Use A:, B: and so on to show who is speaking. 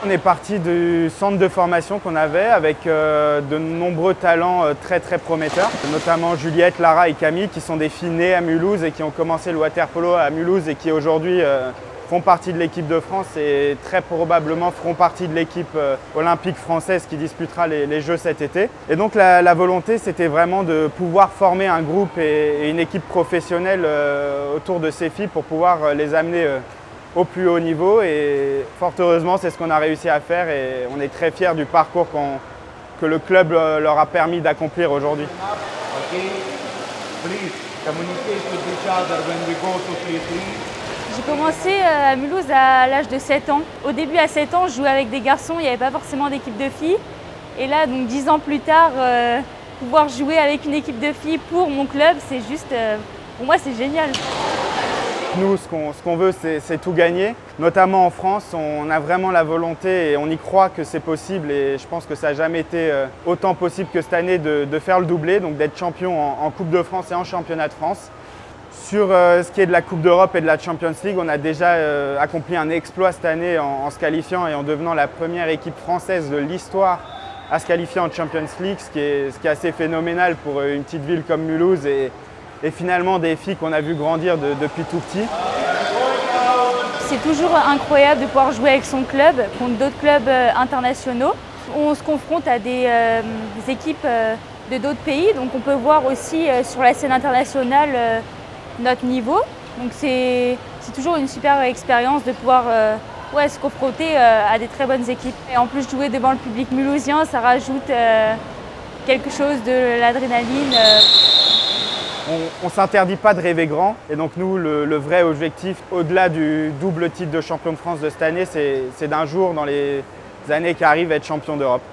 A: On est parti du centre de formation qu'on avait avec de nombreux talents très prometteurs, notamment Juliette, Lara et Camille qui sont des filles nées à Mulhouse et qui ont commencé le water-polo à Mulhouse et qui aujourd'hui font partie de l'équipe de France et très probablement feront partie de l'équipe olympique française qui disputera les Jeux cet été. Et donc la volonté, c'était vraiment de pouvoir former un groupe et une équipe professionnelle autour de ces filles pour pouvoir les amener au plus haut niveau. Et fort heureusement, c'est ce qu'on a réussi à faire et on est très fiers du parcours que le club leur a permis d'accomplir aujourd'hui.
B: J'ai commencé à Mulhouse à l'âge de 7 ans. Au début, à 7 ans, je jouais avec des garçons, il n'y avait pas forcément d'équipe de filles. Et là, donc 10 ans plus tard, pouvoir jouer avec une équipe de filles pour mon club, c'est juste, pour moi, c'est génial.
A: Nous, ce qu'on veut, c'est tout gagner. Notamment en France, on a vraiment la volonté et on y croit que c'est possible. Et je pense que ça n'a jamais été autant possible que cette année de faire le doublé, donc d'être champion en Coupe de France et en Championnat de France. Sur ce qui est de la Coupe d'Europe et de la Champions League, on a déjà accompli un exploit cette année en se qualifiant et en devenant la première équipe française de l'histoire à se qualifier en Champions League, ce qui est assez phénoménal pour une petite ville comme Mulhouse et finalement des filles qu'on a vu grandir depuis tout petit.
B: C'est toujours incroyable de pouvoir jouer avec son club contre d'autres clubs internationaux. On se confronte à des équipes de d'autres pays, donc on peut voir aussi sur la scène internationale notre niveau. Donc c'est toujours une super expérience de pouvoir se confronter à des très bonnes équipes. Et en plus, jouer devant le public mulhousien, ça rajoute quelque chose de l'adrénaline.
A: On ne s'interdit pas de rêver grand et donc nous, le vrai objectif, au-delà du double titre de champion de France de cette année, c'est d'un jour, dans les années qui arrivent, être champion d'Europe.